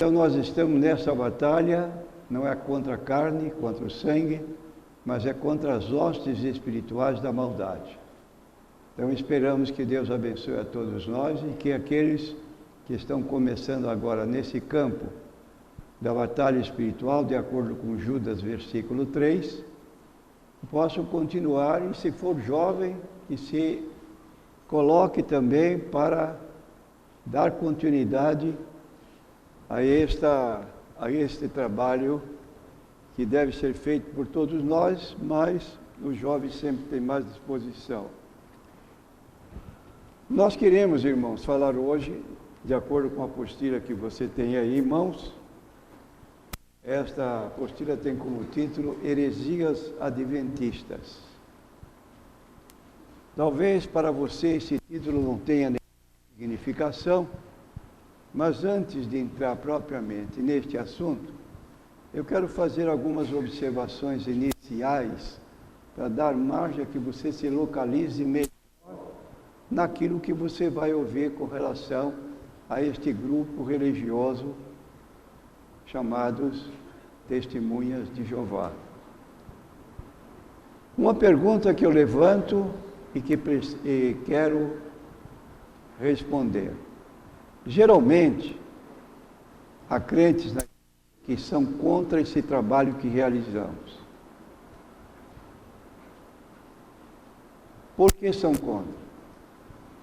Então nós estamos nessa batalha, não é contra a carne, contra o sangue, mas é contra as hostes espirituais da maldade. Então esperamos que Deus abençoe a todos nós e que aqueles que estão começando agora nesse campo da batalha espiritual, de acordo com Judas, versículo 3, possam continuar e, se for jovem, que se coloque também para dar continuidade a este trabalho que deve ser feito por todos nós, mas os jovens sempre têm mais disposição. Nós queremos, irmãos, falar hoje, de acordo com a apostila que você tem aí em mãos. Esta apostila tem como título Heresias Adventistas. Talvez para você esse título não tenha nenhuma significação, mas antes de entrar propriamente neste assunto, eu quero fazer algumas observações iniciais para dar margem a que você se localize melhor naquilo que você vai ouvir com relação a este grupo religioso chamados Testemunhas de Jeová. Uma pergunta que eu levanto e que quero responder. Geralmente, há crentes que são contra esse trabalho que realizamos. Por que são contra?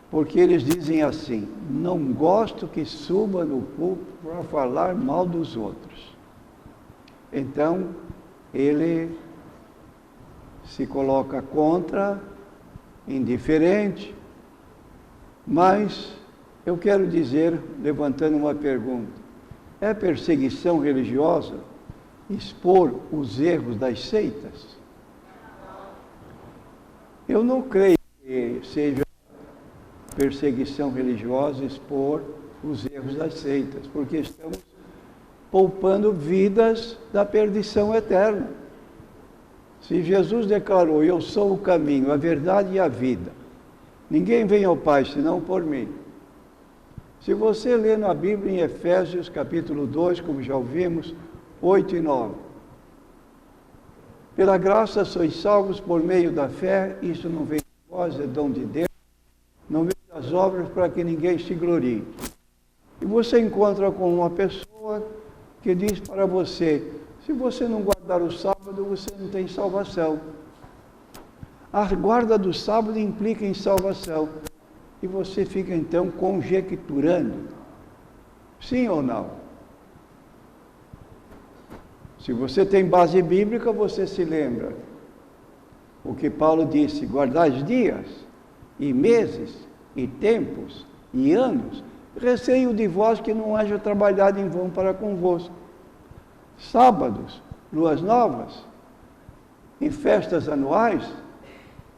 Porque eles dizem assim: não gosto que suba no púlpito para falar mal dos outros. Então, ele se coloca contra, indiferente, mas eu quero dizer, levantando uma pergunta: é perseguição religiosa expor os erros das seitas? Eu não creio que seja perseguição religiosa expor os erros das seitas, porque estamos poupando vidas da perdição eterna. Se Jesus declarou: eu sou o caminho, a verdade e a vida, ninguém vem ao Pai senão por mim. Se você ler na Bíblia em Efésios capítulo 2, como já ouvimos, 8 e 9, pela graça sois salvos por meio da fé, isso não vem de vós, é dom de Deus, não vem das obras para que ninguém se glorie. E você encontra com uma pessoa que diz para você: se você não guardar o sábado, você não tem salvação. A guarda do sábado implica em salvação. E você fica então conjecturando, sim ou não? Se você tem base bíblica, você se lembra o que Paulo disse: guardai dias, e meses, e tempos, e anos, receio de vós que não haja trabalhado em vão para convosco. Sábados, luas novas, em festas anuais,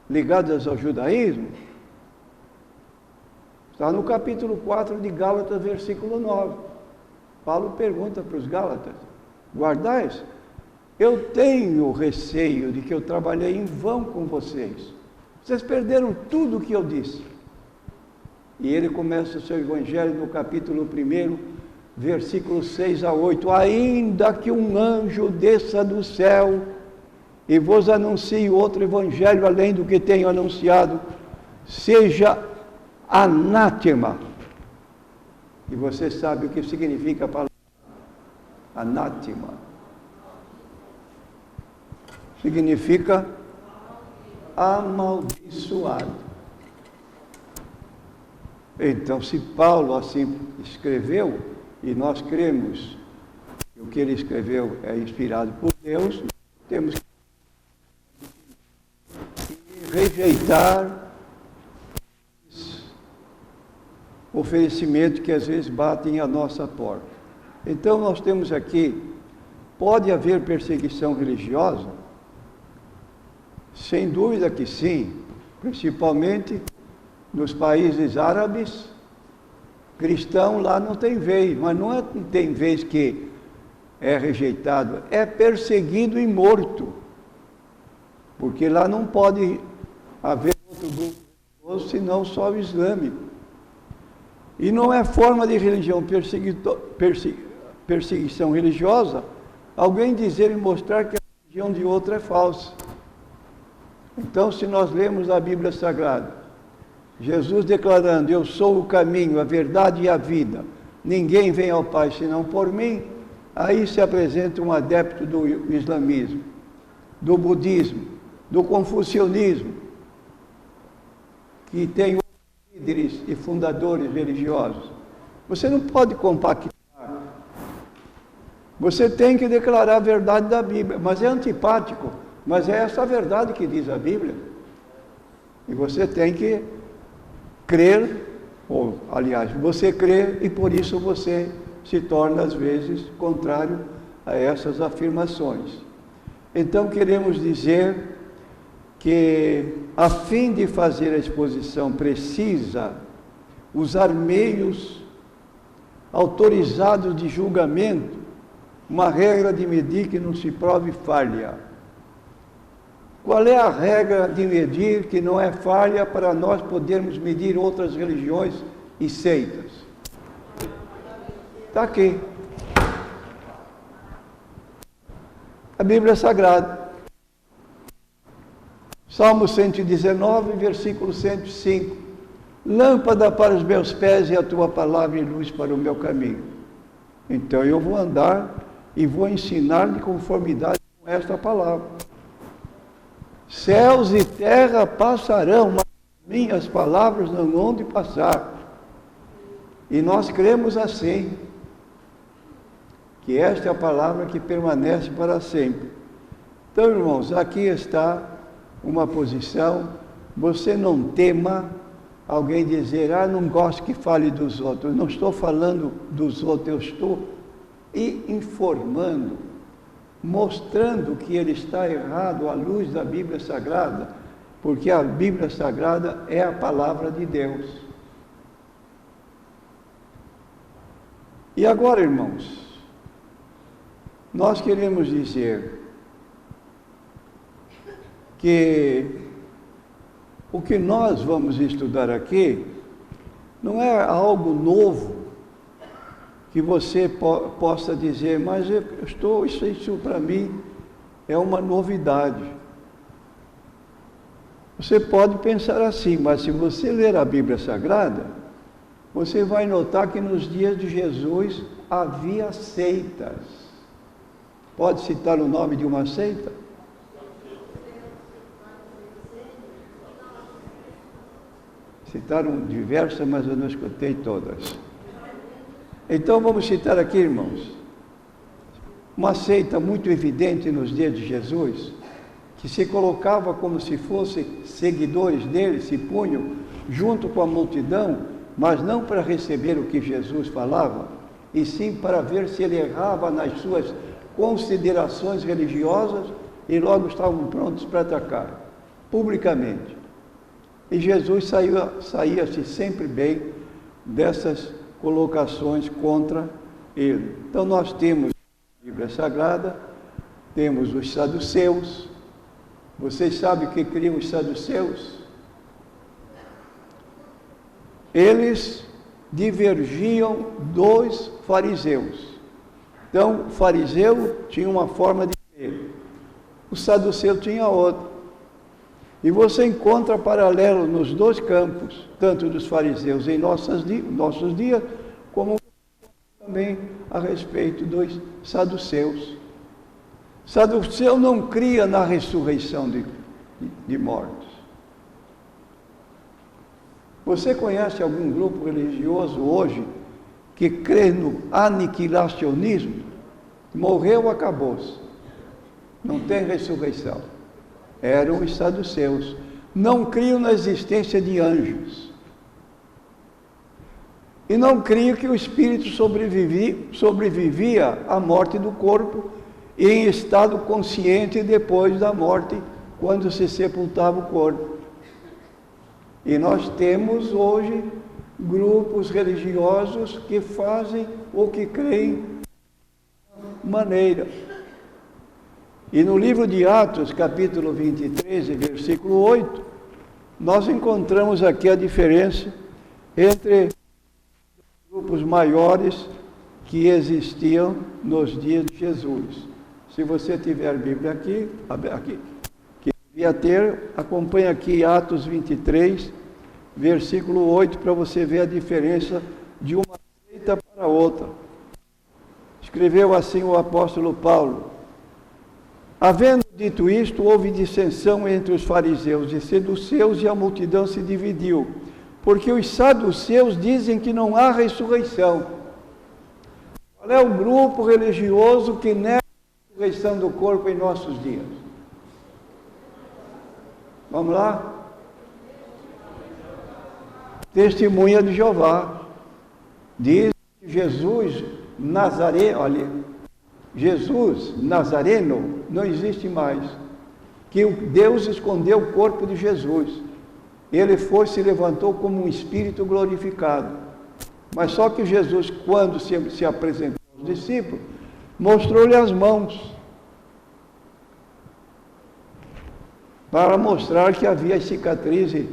ligadas ao judaísmo. Está no capítulo 4 de Gálatas, versículo 9. Paulo pergunta para os Gálatas: guardais? Eu tenho receio de que eu trabalhei em vão com vocês. Vocês perderam tudo o que eu disse. E ele começa o seu evangelho no capítulo 1, versículos 6 a 8. Ainda que um anjo desça do céu e vos anuncie outro evangelho além do que tenho anunciado, seja anátema. E você sabe o que significa a palavra anátema? Significa amaldiçoado. Então, se Paulo assim escreveu, e nós cremos que o que ele escreveu é inspirado por Deus, temos que rejeitar oferecimento que às vezes batem à nossa porta. Então nós temos aqui: pode haver perseguição religiosa? Sem dúvida que sim, principalmente nos países árabes. Cristão lá não tem vez, mas não tem vez que é rejeitado, é perseguido e morto, porque lá não pode haver outro grupo religioso senão só o islâmico. E não é forma de religião perseguição religiosa, alguém dizer e mostrar que a religião de outro é falsa. Então, se nós lemos a Bíblia Sagrada, Jesus declarando: eu sou o caminho, a verdade e a vida, ninguém vem ao Pai senão por mim, aí se apresenta um adepto do islamismo, do budismo, do confucionismo, que tem líderes e fundadores religiosos. Você não pode compactar. Você tem que declarar a verdade da Bíblia, mas é antipático, mas é essa a verdade que diz a Bíblia. E você tem que crer, ou aliás, você crê e por isso você se torna às vezes contrário a essas afirmações. Então queremos dizer que, a fim de fazer a exposição precisa usar meios autorizados de julgamento, uma regra de medir que não se prove falha. Qual é a regra de medir que não é falha para nós podermos medir outras religiões e seitas? Está aqui. A Bíblia Sagrada. Salmo 119, versículo 105. Lâmpada para os meus pés e a tua palavra e luz para o meu caminho. Então eu vou andar e vou ensinar de conformidade com esta palavra. Céus e terra passarão, mas minhas palavras não hão de passar. E nós cremos assim, que esta é a palavra que permanece para sempre. Então, irmãos, aqui está uma posição. Você não tema alguém dizer: não gosto que fale dos outros. Eu não estou falando dos outros, eu estou informando, mostrando que ele está errado à luz da Bíblia Sagrada, porque a Bíblia Sagrada é a palavra de Deus. E agora, irmãos, nós queremos dizer que o que nós vamos estudar aqui não é algo novo que você possa dizer: mas isso para mim é uma novidade. Você pode pensar assim, mas se você ler a Bíblia Sagrada, você vai notar que nos dias de Jesus havia seitas. Pode citar o nome de uma seita? Citaram diversas, mas eu não escutei todas. Então vamos citar aqui, irmãos, uma seita muito evidente nos dias de Jesus, que se colocava como se fossem seguidores dele, se punham junto com a multidão, mas não para receber o que Jesus falava, e sim para ver se ele errava nas suas considerações religiosas, e logo estavam prontos para atacar, publicamente. E Jesus saía-se sempre bem dessas colocações contra ele. Então nós temos a Bíblia Sagrada, temos os saduceus. Vocês sabem o que criam os saduceus? Eles divergiam dos fariseus. Então, o fariseu tinha uma forma de ver, o saduceu tinha outra. E você encontra paralelo nos dois campos, tanto dos fariseus em nossos dias, como também a respeito dos saduceus. Saduceu não cria na ressurreição de mortos. Você conhece algum grupo religioso hoje que crê no aniquilacionismo? Morreu, acabou-se. Não tem ressurreição. Eram os saduceus. Não criam na existência de anjos. E não criam que o espírito sobrevivia à morte do corpo e em estado consciente depois da morte, quando se sepultava o corpo. E nós temos hoje grupos religiosos que fazem o que creem de maneira. E no livro de Atos, capítulo 23, versículo 8, nós encontramos aqui a diferença entre grupos maiores que existiam nos dias de Jesus. Se você tiver a Bíblia aqui, que devia ter, acompanha aqui Atos 23, versículo 8, para você ver a diferença de uma seita para outra. Escreveu assim o apóstolo Paulo: havendo dito isto, houve dissensão entre os fariseus e saduceus, e a multidão se dividiu, porque os saduceus dizem que não há ressurreição. Qual é o grupo religioso que nega a ressurreição do corpo em nossos dias? Vamos lá? Testemunha de Jeová. Diz que Jesus Nazareno não existe mais, que Deus escondeu o corpo de Jesus. Ele se levantou como um espírito glorificado. Mas só que Jesus, quando se apresentou aos discípulos, mostrou-lhe as mãos, para mostrar que havia cicatrizes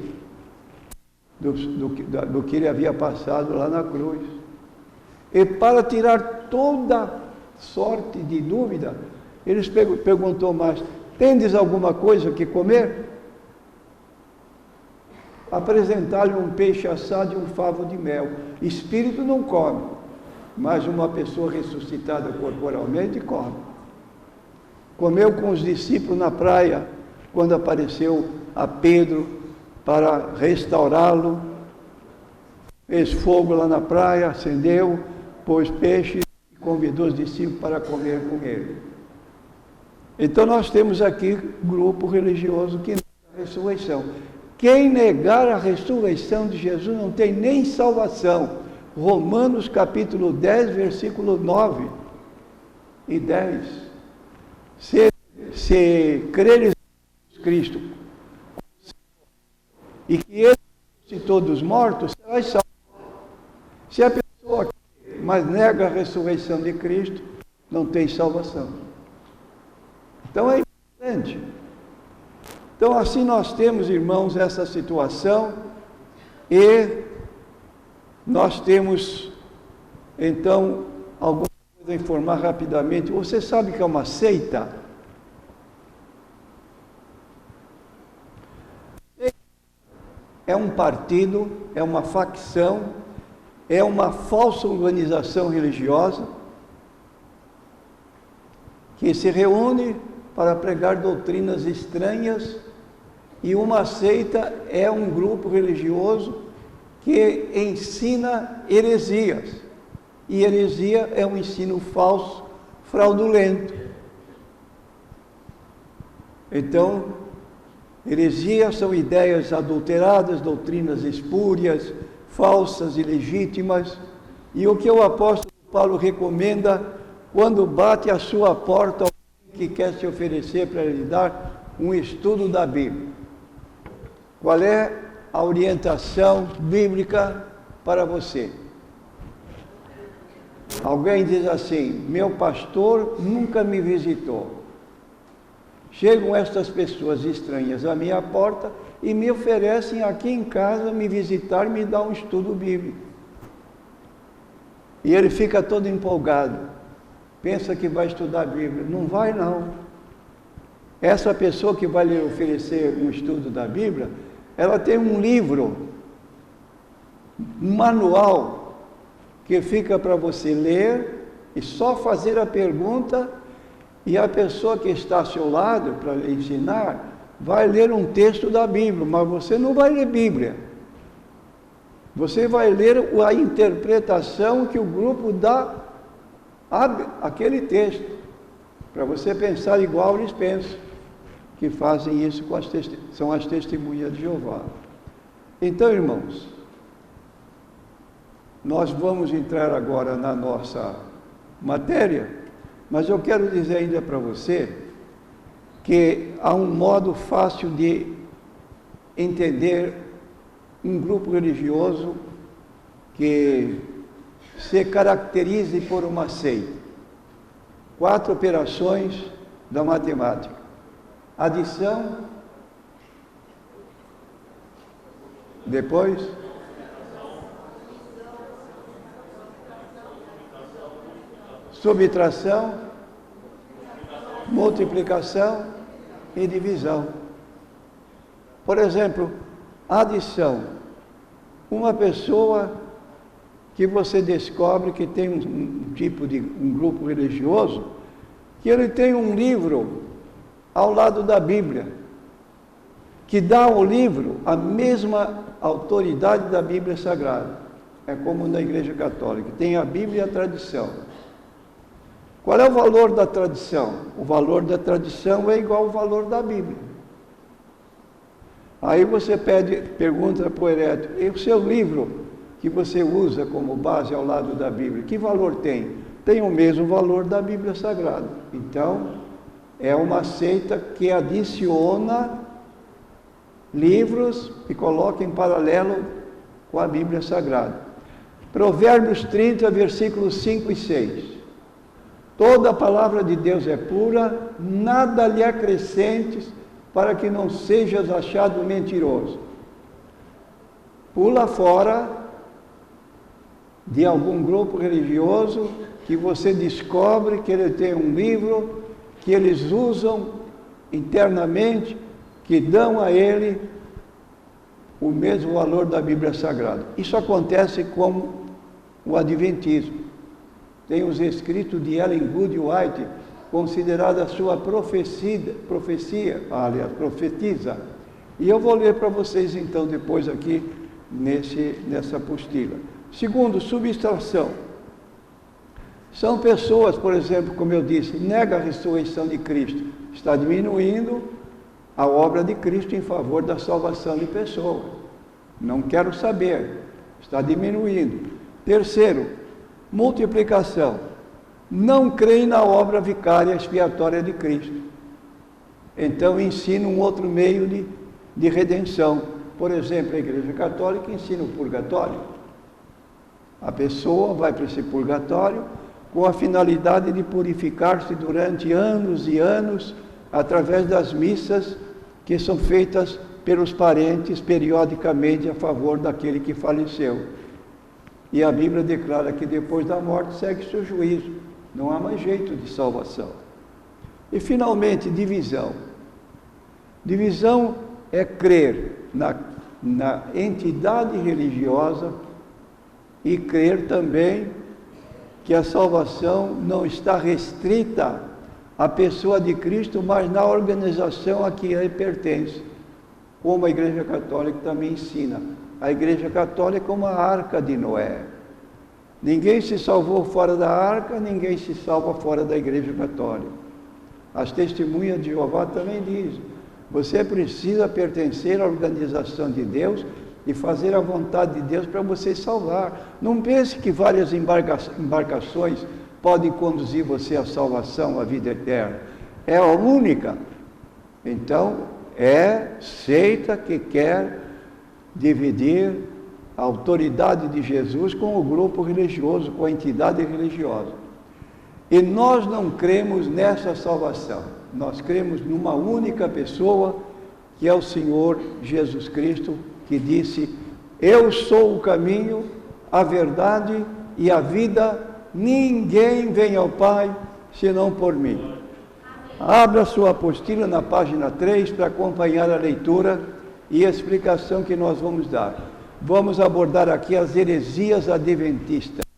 do que ele havia passado lá na cruz. E para tirar toda sorte de dúvida, eles perguntou mais: tendes alguma coisa que comer? Apresentar-lhe um peixe assado e um favo de mel. Espírito não come, mas uma pessoa ressuscitada corporalmente come. Comeu com os discípulos na praia, quando apareceu a Pedro para restaurá-lo. Fez fogo lá na praia, acendeu, pôs peixe e convidou os discípulos para comer com ele. Então nós temos aqui grupo religioso que nega a ressurreição. Quem negar a ressurreição de Jesus não tem nem salvação. Romanos capítulo 10, versículo 9 e 10. Se creres em Jesus Cristo e que Ele ressuscitou dos mortos, serás salvo. Se a pessoa mas nega a ressurreição de Cristo, não tem salvação. Então é importante. Então assim nós temos, irmãos, essa situação, e nós temos, então, alguma coisa a informar rapidamente. Você sabe que é uma seita? É um partido, é uma facção, é uma falsa organização religiosa que se reúne para pregar doutrinas estranhas, e uma seita é um grupo religioso que ensina heresias, e heresia é um ensino falso, fraudulento. Então, heresias são ideias adulteradas, doutrinas espúrias, falsas e legítimas, e o que o apóstolo Paulo recomenda quando bate à sua porta alguém que quer se oferecer para lhe dar um estudo da Bíblia. Qual é a orientação bíblica para você? Alguém diz assim: meu pastor nunca me visitou. Chegam estas pessoas estranhas à minha porta e me oferecem aqui em casa me visitar e me dar um estudo bíblico. E ele fica todo empolgado, pensa que vai estudar a Bíblia. Não vai, não. Essa pessoa que vai lhe oferecer um estudo da Bíblia, ela tem um livro, um manual, que fica para você ler e só fazer a pergunta, e a pessoa que está ao seu lado para lhe ensinar vai ler um texto da Bíblia, mas você não vai ler Bíblia. Você vai ler a interpretação que o grupo dá àquele texto, para você pensar igual eles pensam, que fazem isso são as testemunhas de Jeová. Então, irmãos, nós vamos entrar agora na nossa matéria, mas eu quero dizer ainda para você que há um modo fácil de entender um grupo religioso que se caracterize por uma seita. 4 operações da matemática: adição, depois subtração, multiplicação e divisão. Por exemplo, adição. Uma pessoa que você descobre que tem um grupo religioso, que ele tem um livro ao lado da Bíblia, que dá ao livro a mesma autoridade da Bíblia Sagrada. É como na Igreja Católica, tem a Bíblia e a tradição. Qual é o valor da tradição? O valor da tradição é igual ao valor da Bíblia. Aí você pergunta para o herético, e o seu livro que você usa como base ao lado da Bíblia, que valor tem? Tem o mesmo valor da Bíblia Sagrada. Então, é uma seita que adiciona livros e coloca em paralelo com a Bíblia Sagrada. Provérbios 30, versículos 5 e 6. Toda a palavra de Deus é pura, nada lhe acrescentes, para que não sejas achado mentiroso. Pula fora de algum grupo religioso que você descobre que ele tem um livro que eles usam internamente, que dão a ele o mesmo valor da Bíblia Sagrada. Isso acontece com o Adventismo. Tem os escritos de Ellen Good White, considerada a sua profetia, profetiza. E eu vou ler para vocês então depois aqui nessa apostila. Segundo, subtração. São pessoas, por exemplo, como eu disse, nega a ressurreição de Cristo. Está diminuindo a obra de Cristo em favor da salvação de pessoas. Não quero saber. Está diminuindo. Terceiro, multiplicação. Não creem na obra vicária expiatória de Cristo. Então ensina um outro meio de redenção. Por exemplo, a Igreja Católica ensina o purgatório. A pessoa vai para esse purgatório com a finalidade de purificar-se durante anos e anos através das missas que são feitas pelos parentes periodicamente a favor daquele que faleceu. E a Bíblia declara que depois da morte segue-se o juízo. Não há mais jeito de salvação. E finalmente, divisão. Divisão é crer na entidade religiosa e crer também que a salvação não está restrita à pessoa de Cristo, mas na organização a que ele pertence, como a Igreja Católica também ensina. A Igreja Católica é uma arca de Noé. Ninguém se salvou fora da arca, ninguém se salva fora da Igreja Católica. As testemunhas de Jeová também dizem, você precisa pertencer à organização de Deus e fazer a vontade de Deus para você salvar. Não pense que várias embarcações podem conduzir você à salvação, à vida eterna. É a única. Então, é seita que quer dividir a autoridade de Jesus com o grupo religioso, com a entidade religiosa. E nós não cremos nessa salvação. Nós cremos numa única pessoa, que é o Senhor Jesus Cristo, que disse, eu sou o caminho, a verdade e a vida, ninguém vem ao Pai senão por mim. Abra sua apostila na página 3 para acompanhar a leitura e a explicação que nós vamos dar. Vamos abordar aqui as heresias adventistas.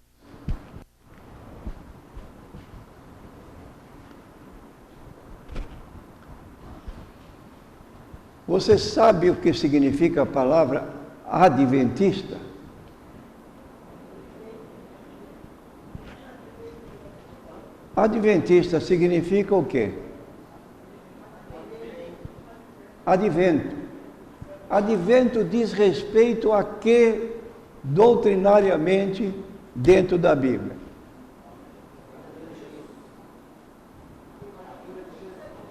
Você sabe o que significa a palavra adventista? Adventista significa o quê? Advento. Advento diz respeito a que doutrinariamente dentro da Bíblia?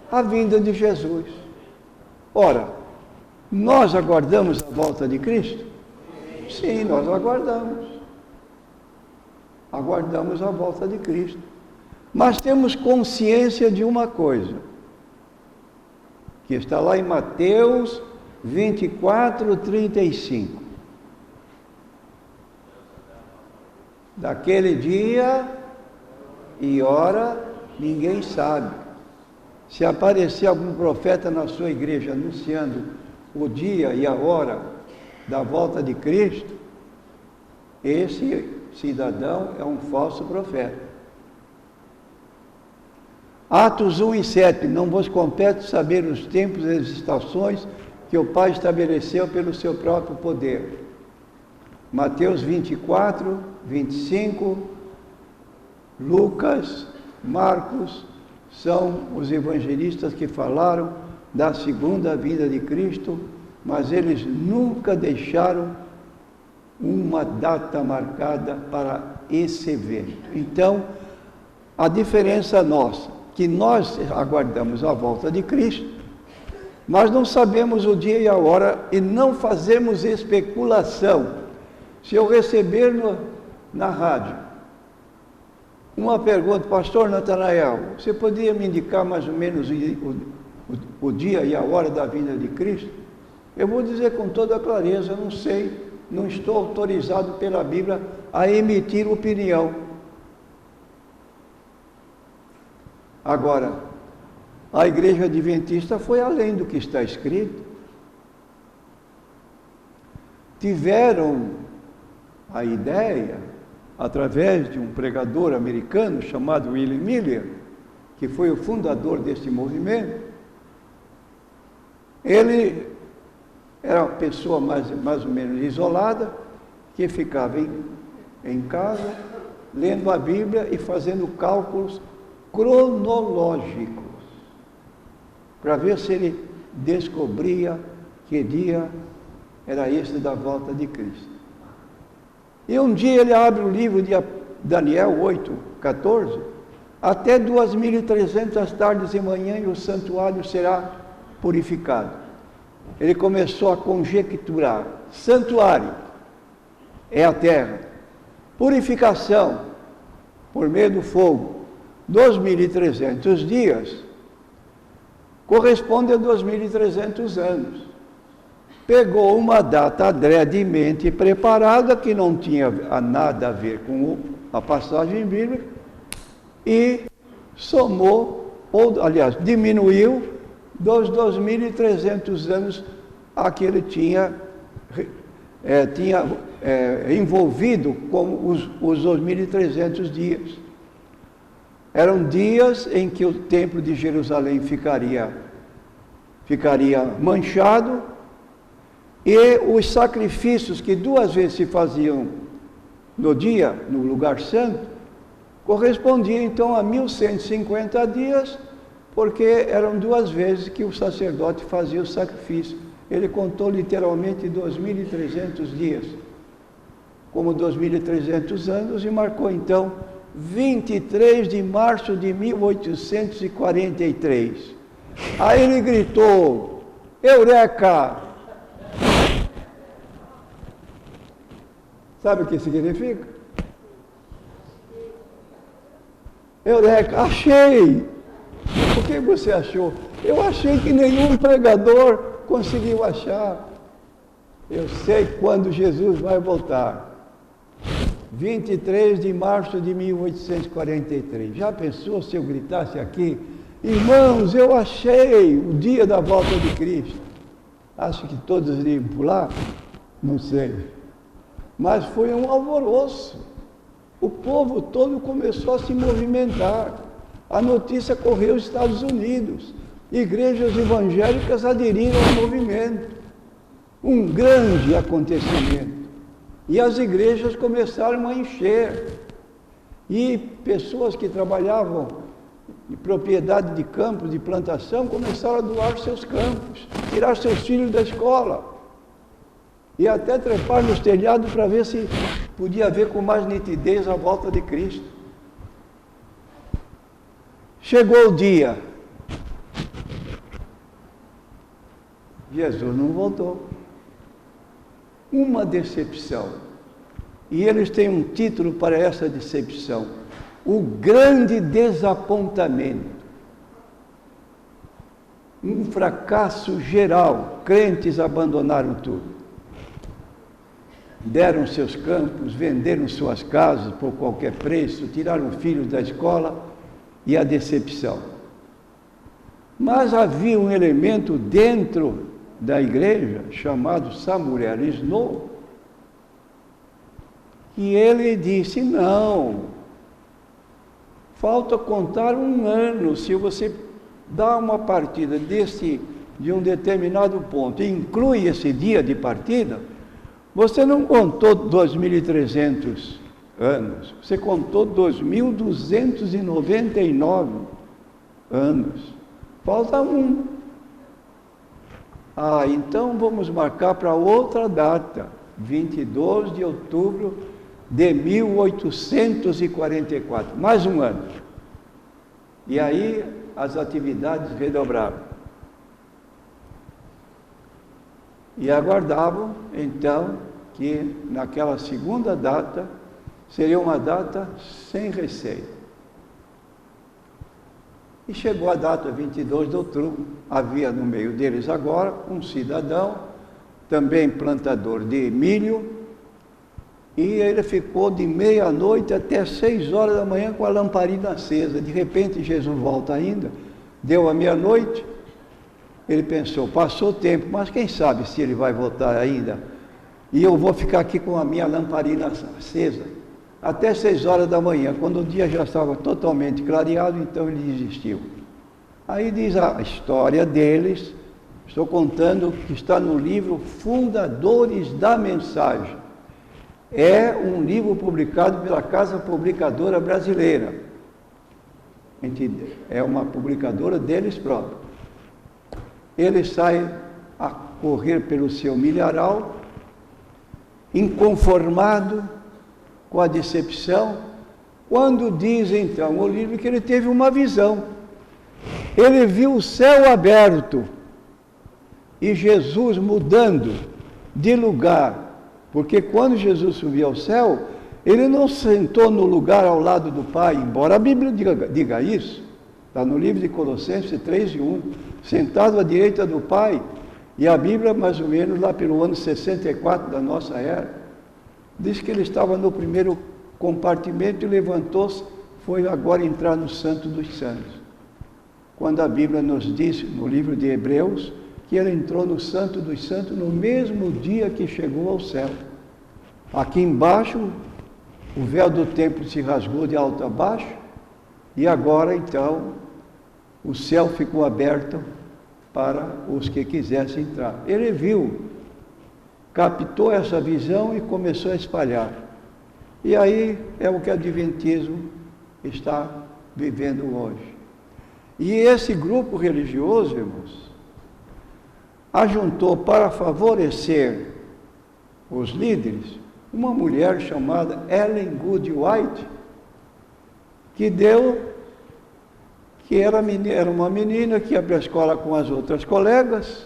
A vinda de Jesus. Ora, nós aguardamos a volta de Cristo? Sim, nós aguardamos. Aguardamos a volta de Cristo. Mas temos consciência de uma coisa, que está lá em Mateus 24, 35. Daquele dia e hora, ninguém sabe. Se aparecer algum profeta na sua igreja anunciando o dia e a hora da volta de Cristo, esse cidadão é um falso profeta. Atos 1 e 7, não vos compete saber os tempos e as estações que o Pai estabeleceu pelo seu próprio poder. Mateus 24, 25, Lucas, Marcos, são os evangelistas que falaram da segunda vinda de Cristo, mas eles nunca deixaram uma data marcada para esse evento. Então, a diferença nossa, que nós aguardamos a volta de Cristo, mas não sabemos o dia e a hora e não fazemos especulação. Se eu receber na rádio uma pergunta, pastor Natanael, você poderia me indicar mais ou menos o dia e a hora da vinda de Cristo? Eu vou dizer com toda clareza, eu não sei, não estou autorizado pela Bíblia a emitir opinião. Agora, a Igreja Adventista foi além do que está escrito. Tiveram a ideia, através de um pregador americano chamado William Miller, que foi o fundador deste movimento. Ele era uma pessoa mais ou menos isolada, que ficava em casa, lendo a Bíblia e fazendo cálculos cronológicos, para ver se ele descobria que dia era esse da volta de Cristo. E um dia ele abre o livro de Daniel 8, 14, até 2.300 tardes e manhã e o santuário será purificado. Ele começou a conjecturar: santuário é a terra, purificação por meio do fogo, 2.300 dias, corresponde a 2.300 anos. Pegou uma data adredemente preparada, que não tinha nada a ver com a passagem bíblica, e somou, ou aliás, diminuiu dos 2.300 anos a que ele tinha envolvido com os 2.300 dias. Eram dias em que o templo de Jerusalém ficaria manchado, e os sacrifícios que 2 vezes se faziam no dia, no lugar santo, correspondiam então a 1.150 dias, porque eram 2 vezes que o sacerdote fazia o sacrifício. Ele contou literalmente 2.300 dias, como 2.300 anos, e marcou então 23 de março de 1843. Aí ele gritou: Eureka! Sabe o que significa? Eureka, achei! O que você achou? Eu achei que nenhum pregador conseguiu achar. Eu sei quando Jesus vai voltar. 23 de março de 1843. Já pensou se eu gritasse aqui: irmãos, eu achei o dia da volta de Cristo? Acho que todos iriam pular? Não sei. Mas foi um alvoroço. O povo todo começou a se movimentar. A notícia correu aos Estados Unidos. Igrejas evangélicas aderiram ao movimento. Um grande acontecimento. E as igrejas começaram a encher. E pessoas que trabalhavam em propriedade de campos, de plantação, começaram a doar seus campos, tirar seus filhos da escola. E até trepar nos telhados para ver se podia ver com mais nitidez a volta de Cristo. Chegou o dia. Jesus não voltou. Uma decepção. E eles têm um título para essa decepção: o grande desapontamento. Um fracasso geral. Crentes abandonaram tudo. deram seus campos, venderam suas casas por qualquer preço, tiraram filhos da escola e a decepção. Mas havia um elemento dentro da igreja chamado Samuel Snow, e ele disse: não, falta contar um ano. Se você dá uma partida de um determinado ponto e inclui esse dia de partida, você não contou 2.300 anos, você contou 2.299 anos. Falta um. Então vamos marcar para outra data, 22 de outubro de 1844, mais um ano. E aí as atividades redobraram. E aguardavam, então, que naquela segunda data seria uma data sem receita. E chegou a data 22 de outubro, havia no meio deles agora um cidadão, também plantador de milho, e ele ficou de meia-noite até 6 horas da manhã com a lamparina acesa. De repente Jesus volta ainda, deu a meia-noite, ele pensou, passou o tempo, mas quem sabe se ele vai voltar ainda, e eu vou ficar aqui com a minha lamparina acesa, até 6 horas da manhã, quando o dia já estava totalmente clareado, então ele desistiu. Aí diz a história deles, estou contando que está no livro Fundadores da Mensagem. É um livro publicado pela Casa Publicadora Brasileira. É uma publicadora deles próprios. Ele sai a correr pelo seu milharal, inconformado com a decepção, quando diz então o livro que ele teve uma visão. Ele viu o céu aberto e Jesus mudando de lugar, porque quando Jesus subiu ao céu, ele não sentou no lugar ao lado do Pai, embora a Bíblia diga isso, está no livro de Colossenses 3:1, sentado à direita do Pai, e a Bíblia mais ou menos lá pelo ano 64 da nossa era, diz que ele estava no primeiro compartimento e levantou-se, foi agora entrar no Santo dos Santos. Quando a Bíblia nos diz, no livro de Hebreus, que ele entrou no Santo dos Santos no mesmo dia que chegou ao céu. Aqui embaixo, o véu do templo se rasgou de alto a baixo, e agora então, o céu ficou aberto para os que quisessem entrar. Ele viu, captou essa visão e começou a espalhar. E aí é o que o Adventismo está vivendo hoje. E esse grupo religioso, irmãos, ajuntou para favorecer os líderes uma mulher chamada Ellen Good White, que era uma menina que ia para a escola com as outras colegas,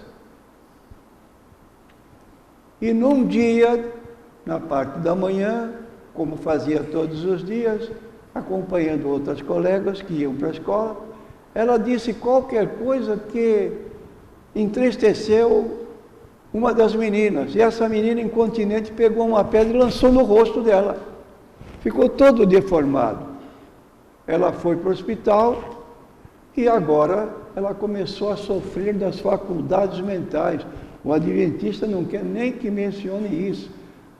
e num dia, na parte da manhã, como fazia todos os dias, acompanhando outras colegas que iam para a escola, ela disse qualquer coisa que entristeceu uma das meninas. E essa menina incontinente pegou uma pedra e lançou no rosto dela. Ficou todo deformado. Ela foi para o hospital e agora ela começou a sofrer das faculdades mentais. O adventista não quer nem que mencione isso,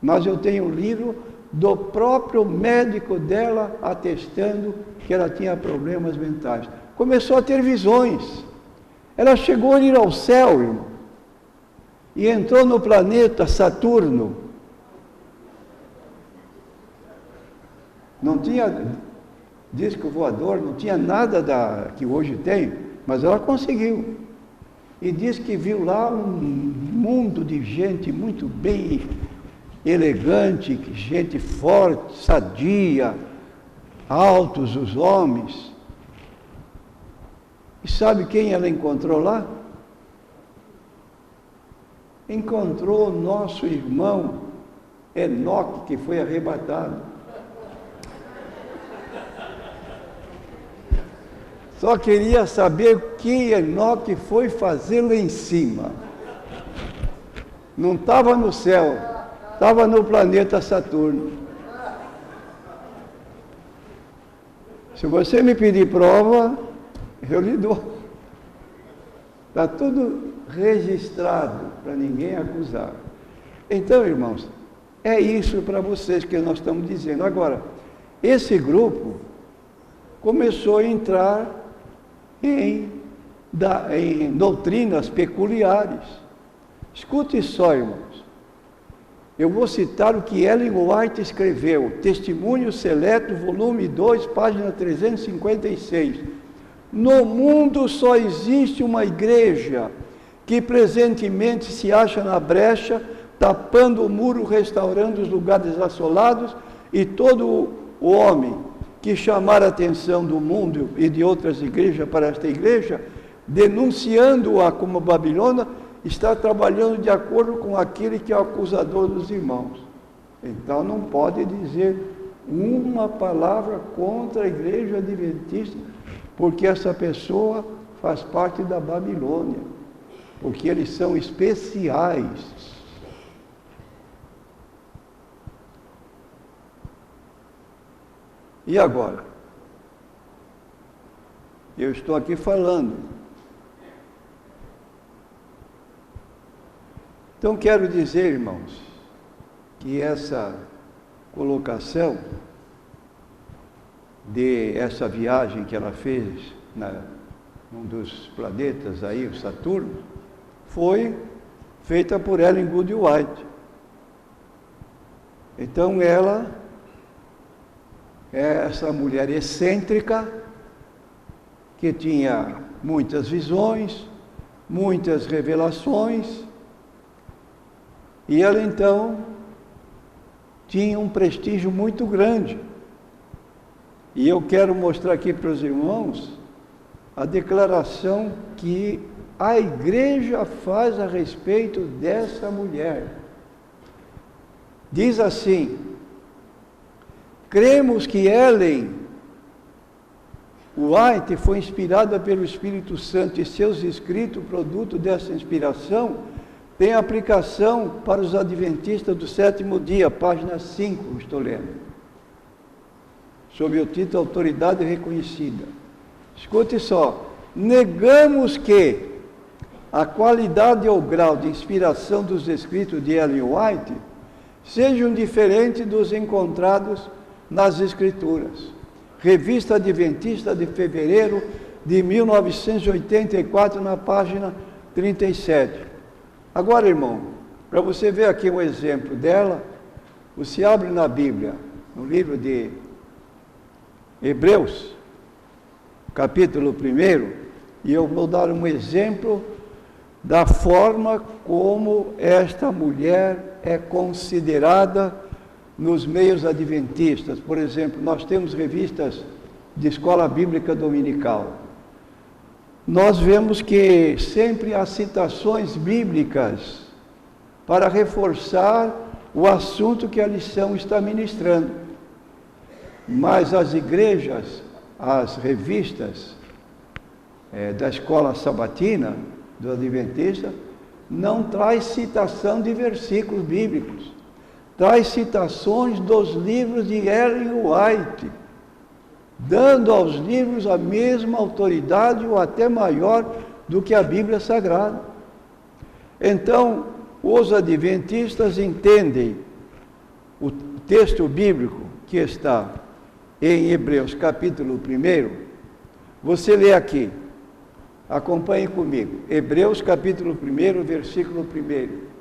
mas eu tenho um livro do próprio médico dela atestando que ela tinha problemas mentais. Começou a ter visões. Ela chegou a ir ao céu, irmão, e entrou no planeta Saturno. Não tinha disco voador, não tinha nada que hoje tem, mas ela conseguiu. E diz que viu lá um mundo de gente muito bem elegante, gente forte, sadia, altos os homens. E sabe quem ela encontrou lá? Encontrou o nosso irmão Enoque, que foi arrebatado. Só queria saber o que Enoque foi fazer lá em cima. Não estava no céu, estava no planeta Saturno. Se você me pedir prova, eu lhe dou. Está tudo registrado para ninguém acusar. Então, irmãos, é isso para vocês que nós estamos dizendo. Agora, esse grupo começou a entrar em doutrinas peculiares. Escute só, irmãos. Eu vou citar o que Ellen White escreveu, Testemunho Seleto, volume 2, página 356. No mundo só existe uma igreja que presentemente se acha na brecha, tapando o muro, restaurando os lugares assolados, e todo o homem que chamar a atenção do mundo e de outras igrejas para esta igreja, denunciando-a como Babilônia, está trabalhando de acordo com aquele que é o acusador dos irmãos. Então não pode dizer uma palavra contra a igreja adventista, porque essa pessoa faz parte da Babilônia, porque eles são especiais. E agora? Eu estou aqui falando. Então quero dizer, irmãos, que essa colocação de essa viagem que ela fez num dos planetas aí, o Saturno, foi feita por Ellen White. Então ela é essa mulher excêntrica que tinha muitas visões, muitas revelações, e ela então tinha um prestígio muito grande. E eu quero mostrar aqui para os irmãos a declaração que a igreja faz a respeito dessa mulher. Diz assim: cremos que Ellen White foi inspirada pelo Espírito Santo e seus escritos, produto dessa inspiração, tem aplicação para os adventistas do sétimo dia, página 5, estou lendo, sob o título Autoridade Reconhecida. Escute só: negamos que a qualidade ou grau de inspiração dos escritos de Ellen White sejam diferentes dos encontrados nas Escrituras. Revista Adventista de fevereiro de 1984, na página 37. Agora, irmão, para você ver aqui um exemplo dela, você abre na Bíblia, no livro de Hebreus, capítulo 1, e eu vou dar um exemplo da forma como esta mulher é considerada nos meios adventistas. Por exemplo, nós temos revistas de escola bíblica dominical. Nós vemos que sempre há citações bíblicas para reforçar o assunto que a lição está ministrando. Mas as igrejas, as revistas da escola sabatina, do adventista, não traz citação de versículos bíblicos. Traz citações dos livros de Ellen White, dando aos livros a mesma autoridade ou até maior do que a Bíblia Sagrada. Então, os adventistas entendem o texto bíblico que está em Hebreus capítulo 1. Você lê aqui, acompanhe comigo, Hebreus capítulo 1, versículo 1.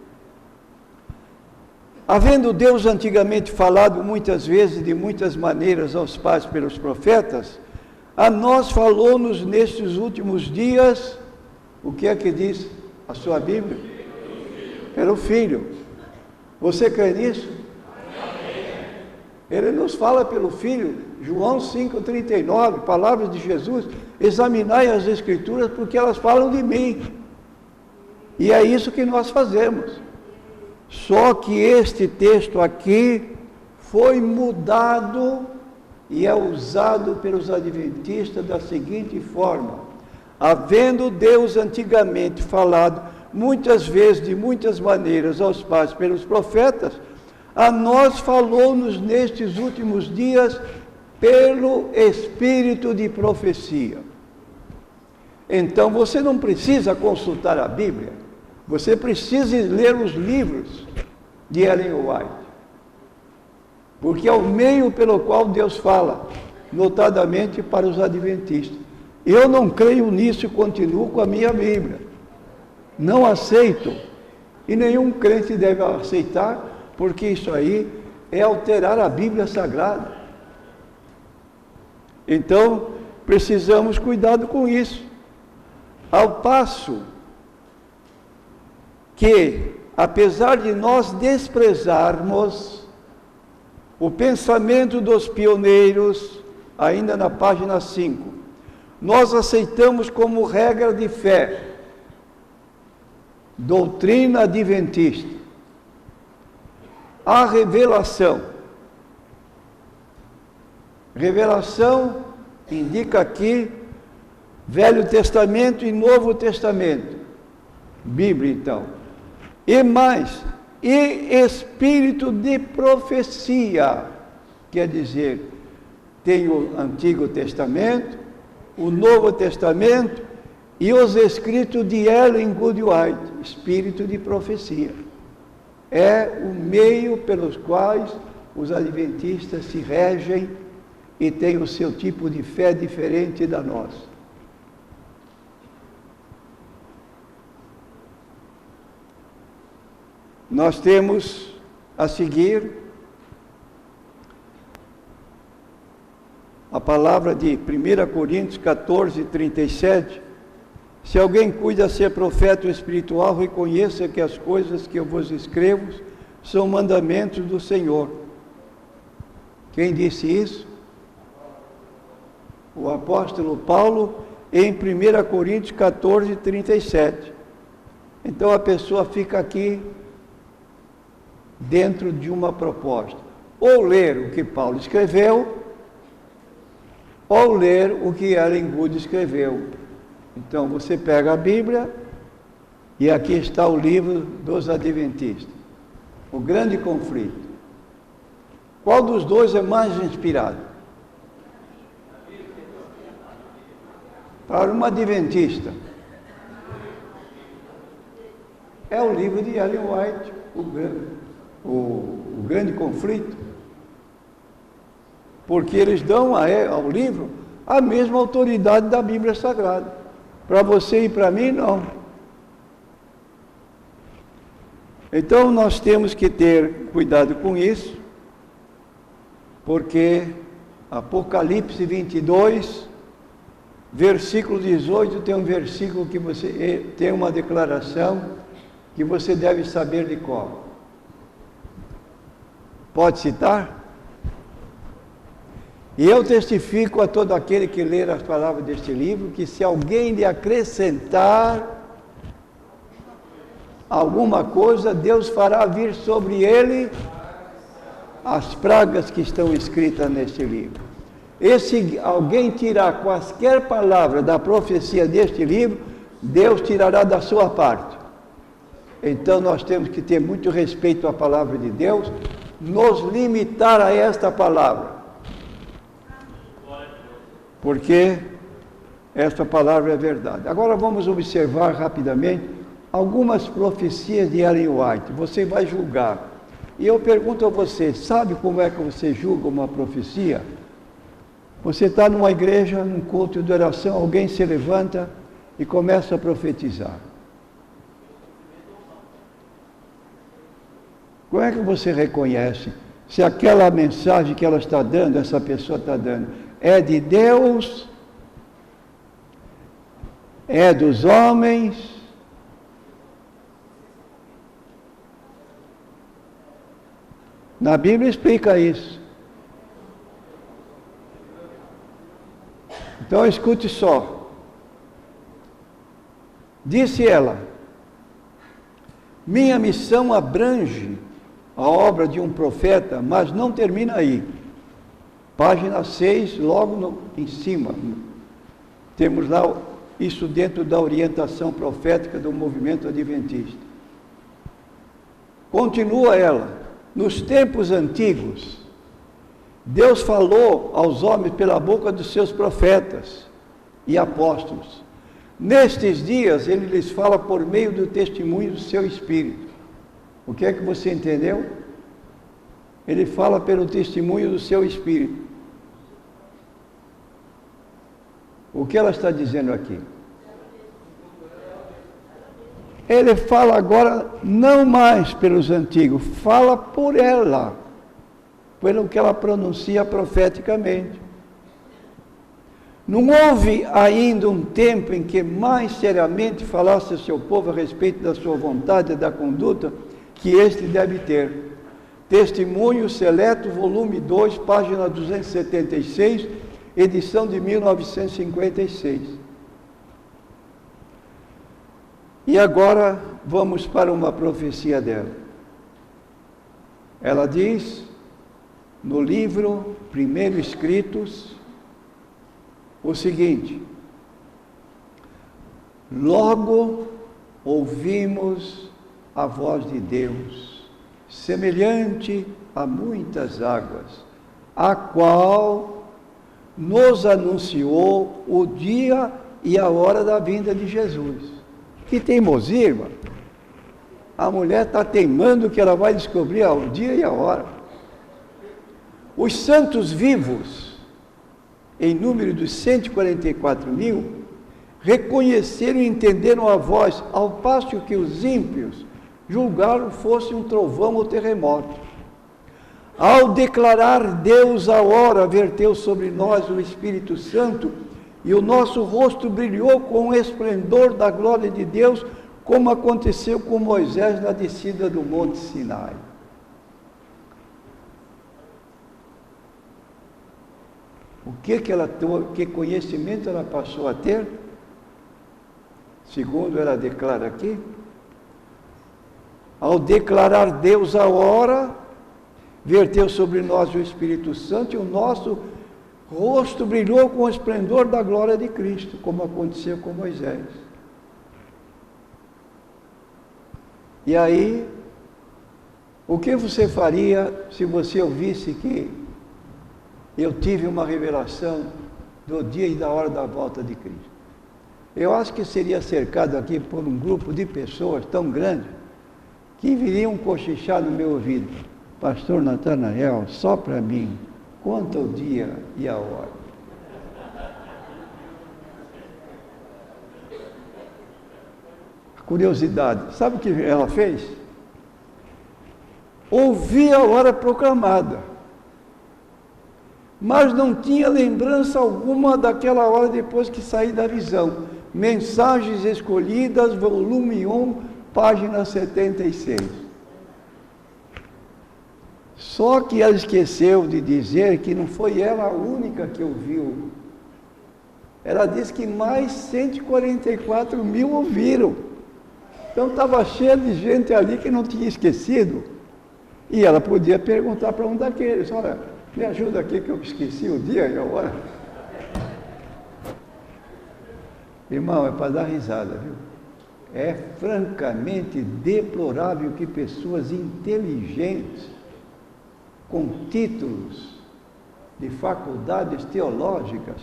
Havendo Deus antigamente falado muitas vezes, de muitas maneiras aos pais pelos profetas, a nós falou-nos nestes últimos dias, o que é que diz a sua Bíblia? Pelo Filho. Você crê nisso? Ele nos fala pelo Filho, João 5,39, palavras de Jesus: examinai as Escrituras porque elas falam de mim. E é isso que nós fazemos. Só que este texto aqui foi mudado e é usado pelos adventistas da seguinte forma: havendo Deus antigamente falado muitas vezes, de muitas maneiras aos pais pelos profetas, A nós falou-nos nestes últimos dias pelo Espírito de profecia. Então você não precisa consultar a Bíblia, você precisa ler os livros de Ellen White, porque é o meio pelo qual Deus fala, notadamente para os adventistas. Eu não creio nisso e continuo com a minha Bíblia. Não aceito, e nenhum crente deve aceitar, porque isso aí é alterar a Bíblia Sagrada. Então, precisamos cuidado com isso. Ao passo que, apesar de nós desprezarmos o pensamento dos pioneiros, ainda na página 5, nós aceitamos como regra de fé doutrina adventista, a revelação. Revelação indica aqui Velho Testamento e Novo Testamento, Bíblia então. E mais, e espírito de profecia, quer dizer, tem o Antigo Testamento, o Novo Testamento e os escritos de Ellen White, espírito de profecia. É o meio pelos quais os adventistas se regem e têm o seu tipo de fé diferente da nossa. Nós temos a seguir a palavra de 1 Coríntios 14, 37. Se alguém cuida ser profeta espiritual, reconheça que as coisas que eu vos escrevo são mandamentos do Senhor. Quem disse isso? O apóstolo Paulo, em 1 Coríntios 14, 37. Então a pessoa fica aqui dentro de uma proposta. Ou ler o que Paulo escreveu, ou ler o que Ellen White escreveu. Então você pega a Bíblia, e aqui está o livro dos Adventistas, o grande conflito. Qual dos dois é mais inspirado? Para uma adventista, é o livro de Ellen White, o grande conflito, porque eles dão ao livro a mesma autoridade da Bíblia Sagrada. Para você e para mim, não. Então nós temos que ter cuidado com isso, porque Apocalipse 22, versículo 18, tem um versículo que você tem uma declaração que você deve saber de cor. Pode citar? E eu testifico a todo aquele que ler as palavras deste livro, que se alguém lhe acrescentar alguma coisa, Deus fará vir sobre ele as pragas que estão escritas neste livro. E se alguém tirar quaisquer palavras da profecia deste livro, Deus tirará da sua parte. Então nós temos que ter muito respeito à palavra de Deus, nos limitar a esta palavra, porque esta palavra é verdade. Agora vamos observar rapidamente algumas profecias de Ellen White. Você vai julgar. E eu pergunto a você, sabe como é que você julga uma profecia? Você está numa igreja, num culto de oração, alguém se levanta e começa a profetizar. Como é que você reconhece se aquela mensagem que ela está dando, essa pessoa está dando, é de Deus, é dos homens? Na Bíblia explica isso. Então escute só. Disse ela: minha missão abrange a obra de um profeta, mas não termina aí. Página 6, logo em cima. Temos lá isso dentro da orientação profética do movimento adventista. Continua ela: Nos tempos antigos, Deus falou aos homens pela boca dos seus profetas e apóstolos. Nestes dias, Ele lhes fala por meio do testemunho do seu Espírito. O que é que você entendeu? Ele fala pelo testemunho do seu Espírito. O que ela está dizendo aqui? Ele fala agora não mais pelos antigos, fala por ela, pelo que ela pronuncia profeticamente. Não houve ainda um tempo em que mais seriamente falasse ao seu povo a respeito da sua vontade e da conduta que este deve ter. Testemunho Seleto, volume 2, página 276, edição de 1956. E agora vamos para uma profecia dela. Ela diz, no livro Primeiro Escritos, o seguinte: logo ouvimos a voz de Deus, semelhante a muitas águas, a qual nos anunciou o dia e a hora da vinda de Jesus. Que teimosia, irmã. A mulher está teimando que ela vai descobrir o dia e a hora. Os santos vivos, em número dos 144.000, reconheceram e entenderam a voz, ao passo que os ímpios julgaram fosse um trovão ou terremoto. Ao declarar Deus a hora, verteu sobre nós o Espírito Santo, e o nosso rosto brilhou com o esplendor da glória de Deus, como aconteceu com Moisés na descida do Monte Sinai. Que conhecimento ela passou a ter? Segundo ela declara aqui, ao declarar Deus a hora, verteu sobre nós o Espírito Santo, e o nosso rosto brilhou com o esplendor da glória de Cristo, como aconteceu com Moisés. E aí, o que você faria se você ouvisse que eu tive uma revelação do dia e da hora da volta de Cristo? Eu acho que seria cercado aqui por um grupo de pessoas tão grande que viriam cochichar no meu ouvido: Pastor Natanael, só para mim, conta o dia e a hora. Curiosidade, sabe o que ela fez? Ouvia a hora proclamada, mas não tinha lembrança alguma daquela hora depois que saí da visão. Mensagens Escolhidas, volume 1, página 76. Só que ela esqueceu de dizer que não foi ela a única que ouviu. Ela disse que mais 144.000 ouviram. Então estava cheio de gente ali que não tinha esquecido. E ela podia perguntar para um daqueles: olha, me ajuda aqui que eu esqueci o dia e a hora. Irmão, é para dar risada, viu? É francamente deplorável que pessoas inteligentes, com títulos de faculdades teológicas,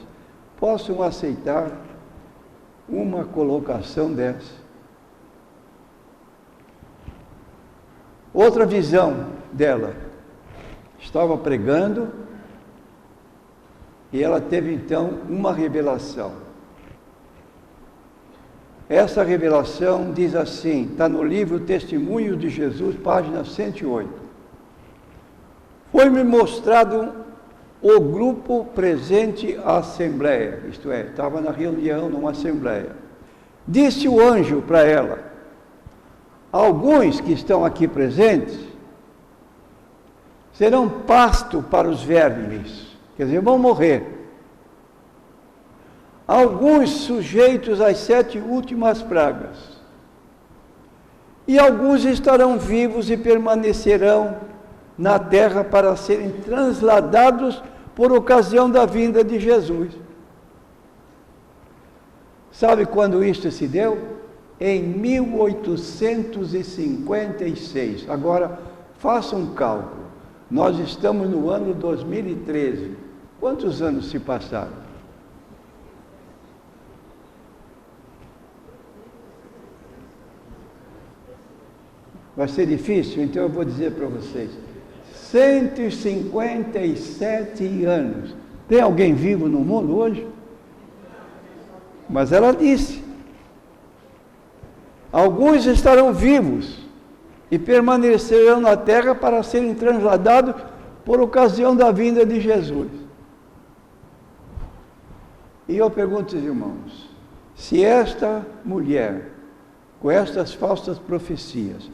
possam aceitar uma colocação dessa. Outra visão dela, estava pregando e ela teve então uma revelação. Essa revelação diz assim, está no livro Testemunho de Jesus, página 108. Foi-me mostrado o grupo presente à assembleia, isto é, estava na reunião, numa assembleia. Disse o anjo para ela: alguns que estão aqui presentes serão pasto para os vermes, quer dizer, vão morrer. Alguns sujeitos às 7 últimas pragas, e alguns estarão vivos e permanecerão na terra para serem transladados por ocasião da vinda de Jesus. Sabe quando isto se deu? Em 1856. Agora, Faça um cálculo. Nós estamos no ano 2013. Quantos anos se passaram? Vai ser difícil? Então eu vou dizer para vocês. 157 anos. Tem alguém vivo no mundo hoje? Mas ela disse: alguns estarão vivos e permanecerão na terra para serem transladados por ocasião da vinda de Jesus. E eu pergunto aos irmãos, se esta mulher, com estas falsas profecias,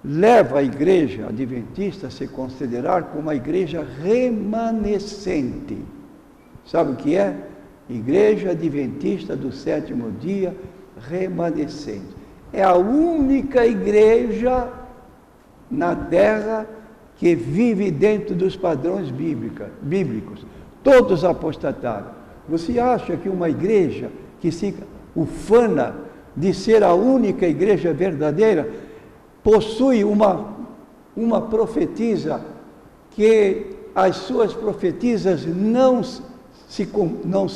leva a igreja adventista a se considerar como uma igreja remanescente. Sabe o que é? Igreja Adventista do Sétimo Dia remanescente. É a única igreja na terra que vive dentro dos padrões bíblicos. Todos apostataram. Você acha que uma igreja que se ufana de ser a única igreja verdadeira possui uma profetisa que as suas profetizas não se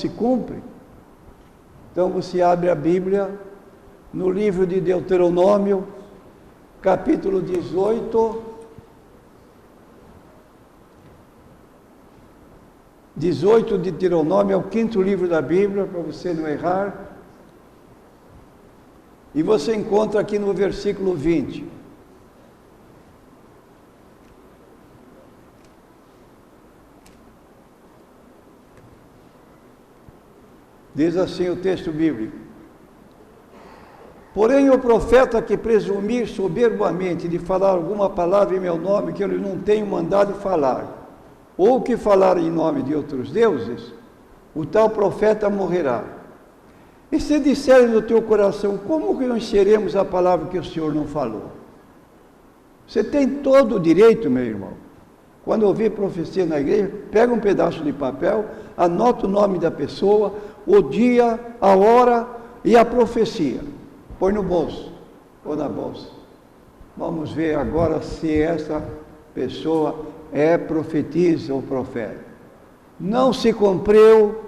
cumprem? Então você abre a Bíblia no livro de Deuteronômio, capítulo 18, 18 de Deuteronômio, é o 5º livro da Bíblia, para você não errar. E você encontra aqui no versículo 20. Diz assim o texto bíblico: porém o profeta que presumir soberbamente de falar alguma palavra em meu nome que eu não tenho mandado falar, ou que falar em nome de outros deuses, o tal profeta morrerá. E se disseres no teu coração, como conheceremos a palavra que o Senhor não falou? Você tem todo o direito, meu irmão. Quando ouvir profecia na igreja, pega um pedaço de papel, anota o nome da pessoa, o dia, a hora e a profecia. Põe no bolso ou na bolsa. Vamos ver agora se essa pessoa é profetisa ou profeta. Não se cumpriu,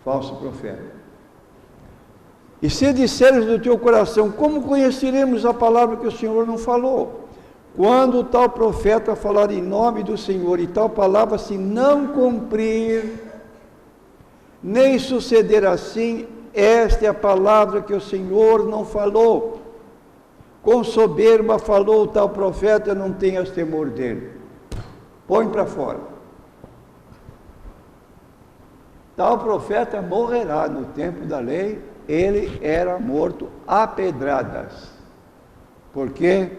falso profeta. E se disseres do teu coração, como conheceremos a palavra que o Senhor não falou? Quando tal profeta falar em nome do Senhor e tal palavra se não cumprir, nem suceder assim, esta é a palavra que o Senhor não falou. Com soberba falou o tal profeta, não tenhas temor dele. Põe para fora. Tal profeta morrerá. No tempo da lei, ele era morto a pedradas, porque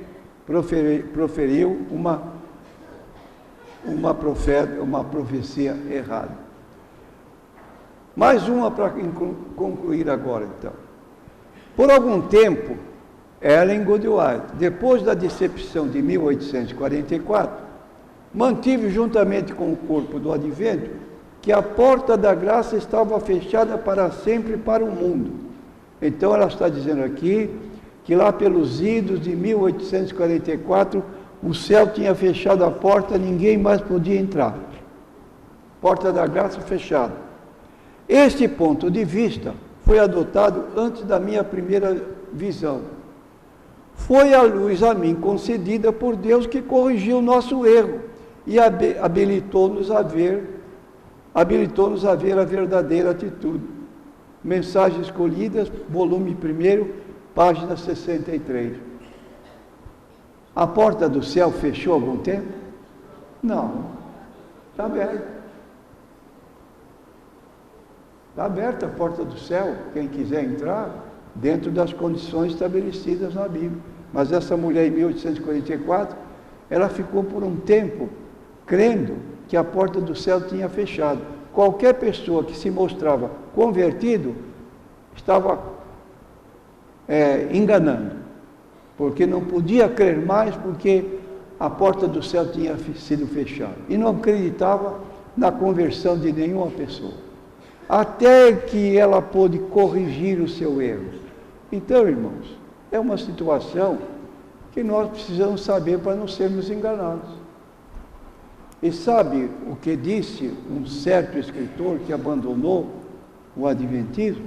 proferiu uma profecia errada. Mais uma para concluir agora, então. Por algum tempo, Ellen G. White, depois da decepção de 1844, mantive juntamente com o corpo do advento que a porta da graça estava fechada para sempre para o mundo. Então ela está dizendo aqui que lá pelos idos de 1844, o céu tinha fechado a porta, ninguém mais podia entrar. Porta da graça fechada. Este ponto de vista foi adotado antes da minha primeira visão. Foi a luz a mim concedida por Deus que corrigiu o nosso erro e habilitou-nos a ver a verdadeira atitude. Mensagens Escolhidas, volume 1, página 63. A porta do céu fechou algum tempo? Não. Está aberta. Está aberta a porta do céu, quem quiser entrar, dentro das condições estabelecidas na Bíblia. Mas essa mulher em 1844, ela ficou por um tempo crendo que a porta do céu tinha fechado. Qualquer pessoa que se mostrava convertido estava enganando, porque não podia crer mais, porque a porta do céu tinha sido fechada. E não acreditava na conversão de nenhuma pessoa, até que ela pôde corrigir o seu erro. Então, irmãos, é uma situação que nós precisamos saber para não sermos enganados. E sabe o que disse um certo escritor que abandonou o adventismo?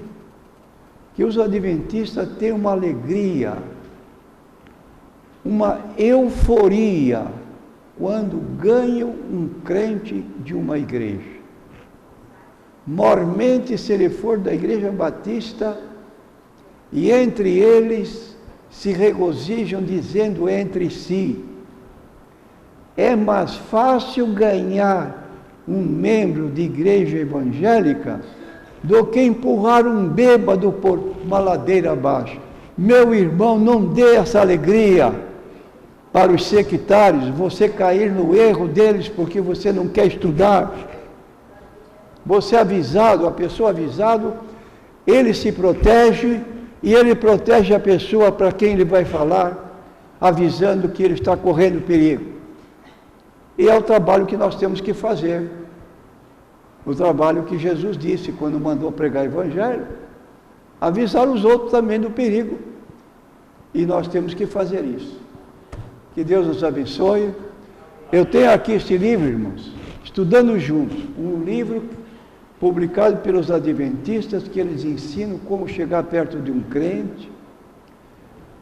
Que os adventistas têm uma alegria, uma euforia, quando ganham um crente de uma igreja. Mormente, se ele for da igreja batista, e entre eles se regozijam dizendo entre si: é mais fácil ganhar um membro de igreja evangélica do que empurrar um bêbado por uma ladeira abaixo. Meu irmão, não dê essa alegria para os sectários, você cair no erro deles porque você não quer estudar. Você avisado, a pessoa avisado, ele se protege e ele protege a pessoa para quem ele vai falar, avisando que ele está correndo perigo. E é o trabalho que nós temos que fazer. O trabalho que Jesus disse quando mandou pregar o Evangelho, avisar os outros também do perigo. E nós temos que fazer isso. Que Deus nos abençoe. Eu tenho aqui este livro, irmãos, Estudando Juntos, um livro publicado pelos adventistas, que eles ensinam como chegar perto de um crente,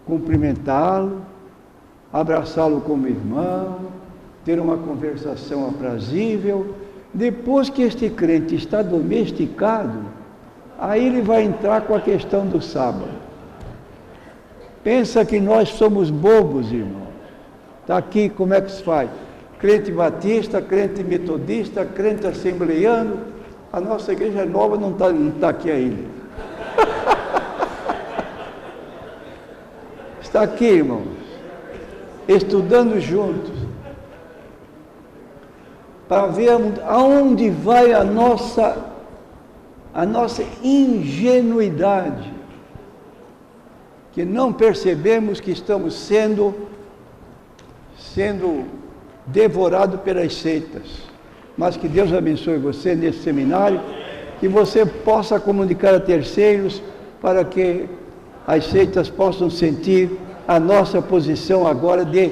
cumprimentá-lo, abraçá-lo como irmão, ter uma conversação aprazível. Depois que este crente está domesticado, aí ele vai entrar com a questão do sábado. Pensa que nós somos bobos, irmão. Está aqui como é que se faz. Crente batista, crente metodista, crente assembleiano. A nossa igreja nova não está aqui ainda. Está aqui, irmãos. Estudando juntos. Para ver aonde vai a nossa ingenuidade, que não percebemos que estamos sendo devorados pelas seitas. Mas que Deus abençoe você nesse seminário, que você possa comunicar a terceiros, para que as seitas possam sentir a nossa posição agora de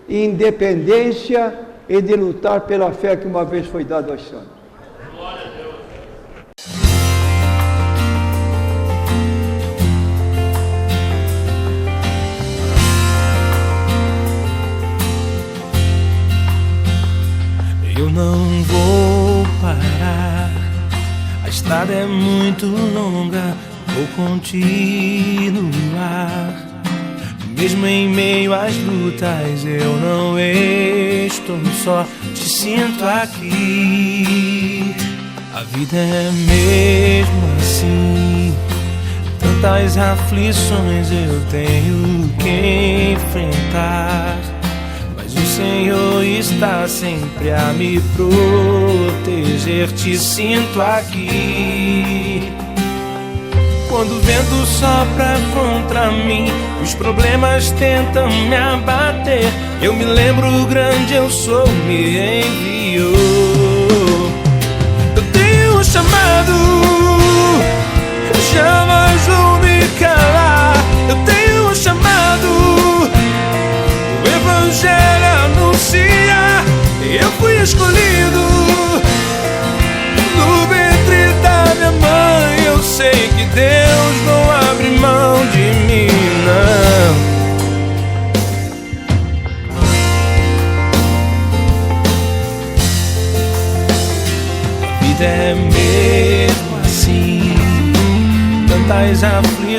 independência e de lutar pela fé que uma vez foi dada aos santos. Glória a Deus. Eu não vou parar, a estrada é muito longa, vou continuar. Mesmo em meio às lutas, eu não estou só, te sinto aqui. A vida é mesmo assim, tantas aflições eu tenho que enfrentar, mas o Senhor está sempre a me proteger, te sinto aqui. Quando o vento sopra contra mim, os problemas tentam me abater, eu me lembro o grande eu sou me enviou. Eu tenho um chamado, jamais vou me calar. Eu tenho um chamado, o Evangelho anuncia. Eu fui escolhido no ventre da minha mãe. Eu sei que Deus não abre mão de mim, não. A vida é mesmo assim, tantas aflições